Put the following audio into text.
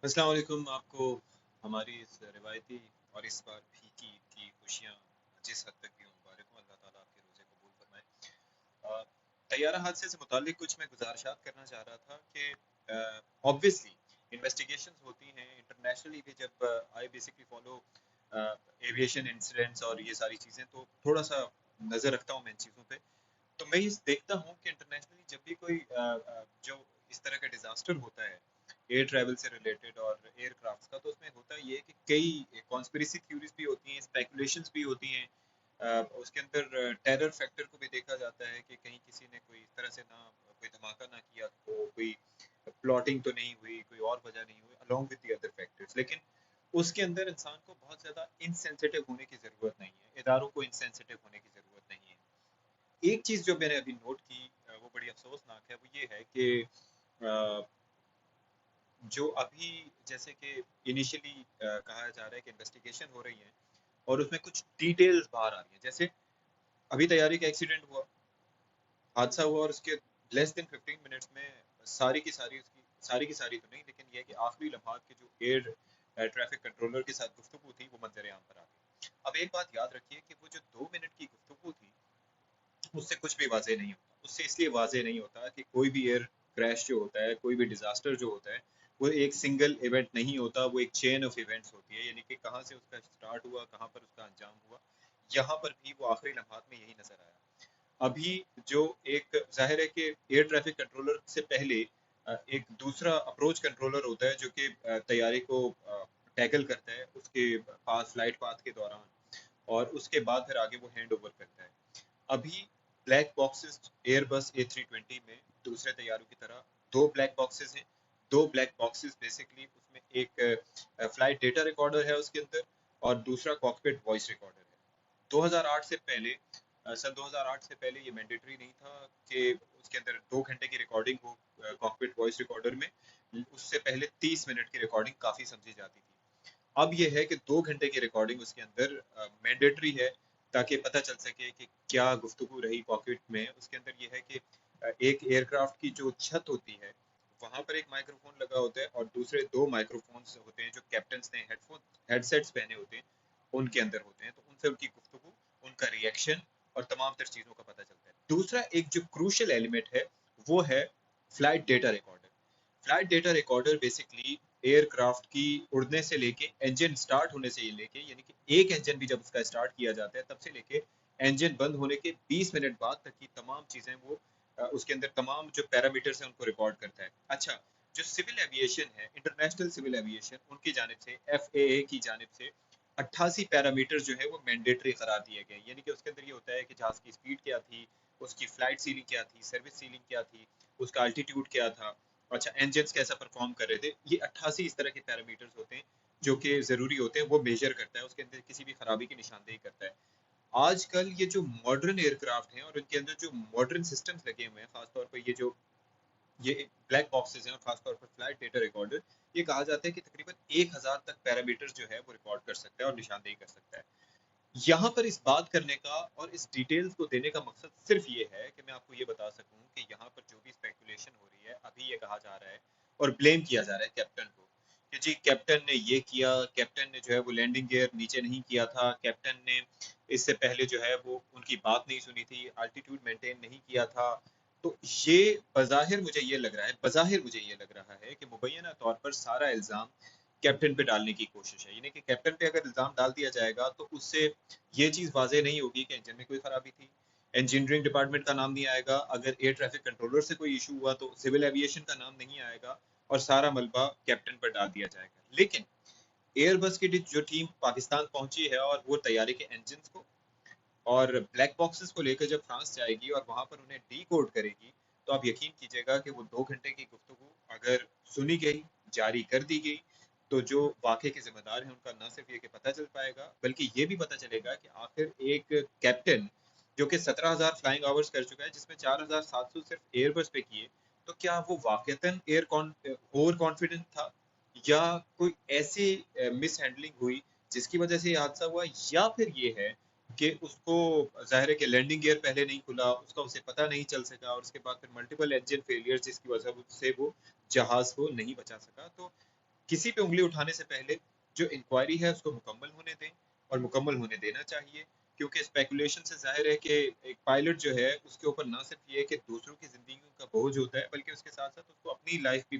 अस्सलाम वालेकुम। आपको हमारी इस रिवायती और इस बार फीकी ईद की खुशियाँ जिस हद तक भी हो मुबारक हो। अल्लाह ताला आपके रोज़े कबूल फरमाए। तैयारा हादसे से मुतालिक कुछ मैं गुजारिशात करना चाह रहा था कि ऑब्वियसली इन्वेस्टिगेशंस होती हैं इंटरनेशनली भी। जब I basically follow aviation incidents और ये सारी चीज़ें, तो थोड़ा सा नज़र रखता हूँ मैं इन चीज़ों पे। तो मैं ये देखता हूँ कि इंटरनेशनली जब भी कोई जो इस तरह का डिजास्टर होता है एयर ट्रैवल से रिलेटेड और एयरक्राफ्ट्स का, तो उसमें होता ये है कि कई कॉन्स्पिरेसी थ्योरीज भी होती हैं, स्पेकुलेशंस भी होती हैं। उसके अंदर टेरर फैक्टर को भी देखा जाता है कि कहीं किसी ने कोई इस तरह से ना कोई धमाका ना किया हो, कोई प्लॉटिंग तो नहीं हुई, कोई और वजह नहीं हुई along with the other factors. लेकिन उसके अंदर इंसान को बहुत ज़्यादा इनसेंसिटिव होने की ज़रूरत नहीं है, इदारों को इनसेंसिटिव होने की ज़रूरत नहीं है। एक चीज़ जो मैंने अभी नोट की, वो बड़ी अफसोसनाक है। वो ये है कि अ, जो अभी जैसे कि इनिशियली कहा जा रहा है कि इन्वेस्टिगेशन हो रही है और उसमें कुछ डिटेल्स बाहर आ रही हैं। जैसे अभी तैयारी का एक्सीडेंट हुआ, हादसा हुआ, और उसके लेस देन 15 मिनट्स में सारी की सारी उसकी, सारी की सारी तो नहीं, लेकिन यह है कि आखिरी लम्हात के जो एयर ट्रैफिक कंट्रोलर के साथ गुफ्तगू थी वो मंजर आम पर आ गई। अब एक बात याद रखिए कि वो जो 2 मिनट की गुफ्तगू थी उससे कुछ भी वाजे नहीं होता। उससे इसलिए वाजे नहीं होता कि कोई भी एयर क्रैश जो होता है, कोई भी डिजास्टर जो होता है, वो एक सिंगल इवेंट नहीं होता, वो एक चेन ऑफ इवेंट्स होती है। यानी कि कहाँ से उसका स्टार्ट हुआ, कहाँ पर उसका अंजाम हुआ। यहाँ पर भी वो आखिरी लम्हात में यही नजर आया। अभी जो एक जाहिर है कि एयर ट्रैफिक कंट्रोलर से पहले एक दूसरा अप्रोच कंट्रोलर होता है जो कि तैयारी को टैकल करता है उसके पास फ्लाइट पाथ के दौरान, और उसके बाद फिर आगे वो हैंड ओवर करता है। अभी ब्लैक बॉक्सेस एयरबस A320 में दूसरे तैयारों की तरह दो ब्लैक बॉक्सेस हैं। दो ब्लैक बॉक्सेस बेसिकली, उसमें एक फ्लाइट डेटा रिकॉर्डर है उसके अंदर, और दूसरा कॉकपिट वॉइस रिकॉर्डर है। 2008 से पहले, सन 2008 से पहले ये मैंडेटरी नहीं था कि उसके अंदर 2 घंटे की रिकॉर्डिंग हो कॉकपिट वॉइस रिकॉर्डर में। उससे पहले 30 मिनट की रिकॉर्डिंग काफ़ी समझी जाती थी। अब ये है कि 2 घंटे की रिकॉर्डिंग उसके अंदर मैंडेटरी है, ताकि पता चल सके कि क्या गुफ्तगू रही कॉकपिट में। उसके अंदर ये है कि एक एयरक्राफ्ट की जो छत होती है वहां पर एक माइक्रोफोन लगा होता है, और दूसरे दो माइक्रोफोन्स होते हैं जो कैप्टन्स ने हेडफोन हेडसेट्स पहने होते हैं उनके अंदर होते हैं। तो उनसे उनकी गुफ्तगू, उनका रिएक्शन और तमाम तर चीज़ों का पता चलता है। दूसरा एक जो क्रूशल एलिमेंट है वो है flight data recorder. Flight data recorder basically aircraft की उड़ने से लेके इंजन स्टार्ट होने से लेके, यानी कि एक इंजन भी जब उसका स्टार्ट किया जाता है तब से लेके इंजन बंद होने के 20 मिनट बाद तक की तमाम चीज़ें वो उसके अंदर तमाम जो पैरामीटर्स हैं उनको रिकॉर्ड करता है। अच्छा, जो सिविल एविएशन है, इंटरनेशनल सिविल एविएशन, उनकी जानिब से FAA की जानिब से 88 पैरामीटर जो है वो मैंडेटरी करार दिए गए। यानी कि उसके अंदर ये होता है कि जहाज की स्पीड क्या थी, उसकी फ्लाइट सीलिंग क्या थी, सर्विस सीलिंग क्या थी, उसका अल्टीट्यूड क्या था, अच्छा इंजन कैसा परफॉर्म कर रहे थे। ये 88 इस तरह के पैरामीटर्स होते हैं जो कि ज़रूरी होते हैं, वो मेजर करता है, उसके अंदर किसी भी खराबी की निशानदेही करता है। आजकल ये जो मॉडर्न एयरक्राफ्ट हैं और इनके अंदर जो मॉडर्न सिस्टम्स लगे हुए हैं, खासतौर पर ये ब्लैक बॉक्सेस हैं, और खासतौर पर फ्लाइट डेटा रिकॉर्डर, ये कहा जाता है कि तकरीबन 1000 तक पैरामीटर्स जो है वो रिकॉर्ड कर सकता है और निशानदेही कर सकता है। यहाँ पर इस बात करने का और इस डिटेल्स को देने का मकसद सिर्फ ये है कि मैं आपको ये बता सकूं कि यहाँ पर जो भी स्पेकुलेशन हो रही है, अभी ये कहा जा रहा है और ब्लेम किया जा रहा है कैप्टन को कि जी कैप्टन ने ये किया, कैप्टन ने जो है वो लैंडिंग गियर नीचे नहीं किया था, कैप्टन ने इससे पहले जो है वो उनकी बात नहीं सुनी थी, अल्टीट्यूड मेंटेन नहीं किया था। तो ये बज़ाहिर मुझे ये लग रहा है, बज़ाहिर मुझे ये लग रहा है कि मुबैना तौर पर सारा इल्ज़ाम कैप्टन पे डालने की कोशिश है। यानी कि कैप्टन पे अगर इल्ज़ाम डाल दिया जाएगा तो उससे ये चीज़ वाज़ेह नहीं होगी कि इंजन में कोई खराबी थी, इंजीनियरिंग डिपार्टमेंट का नाम नहीं आएगा, अगर एयर ट्रैफिक कंट्रोलर से कोई इशू हुआ तो सिविल एविएशन का नाम नहीं आएगा, और सारा मलबा कैप्टन पर डाल दिया जाएगा। लेकिन एयरबस की जो टीम पाकिस्तान पहुंची है और वो तैयारी के इंजन को और ब्लैक बॉक्सेस को लेकर जब फ्रांस जाएगी और वहां पर उन्हें डी कोड करेगी, तो आप यकीन कीजिएगा कि वो 2 घंटे की गुफ्तगू अगर सुनी गई, जारी कर दी गई, तो जो वाकई के जिम्मेदार हैं उनका न सिर्फ ये कि पता चल पाएगा, बल्कि ये भी पता चलेगा कि आखिर एक कैप्टन जो कि 17,000 फ्लाइंग आवर्स कर चुका है, जिसमें 4,700 सिर्फ एयरबस पे किए, तो क्या वो वाकईतन ओवर कॉन्फिडेंट था, या कोई ऐसी मिस हैंडलिंग हुई जिसकी वजह से ये हादसा हुआ, या फिर ये है कि उसको ज़ाहिर है कि लैंडिंग गियर पहले नहीं खुला, उसका उसे पता नहीं चल सका, और उसके बाद फिर मल्टीपल इंजन फेलियर जिसकी वजह से वो जहाज़ को नहीं बचा सका। तो किसी पे उंगली उठाने से पहले जो इंक्वायरी है उसको मुकम्मल होने दें, और मुकम्मल होने देना चाहिए, क्योंकि स्पेकुलेशन से जाहिर है कि एक पायलट जो है उसके ऊपर ना सिर्फ ये कि दूसरों की जिंदगी का बोझ होता है, बल्कि उसके साथ साथ उसको अपनी लाइफ भी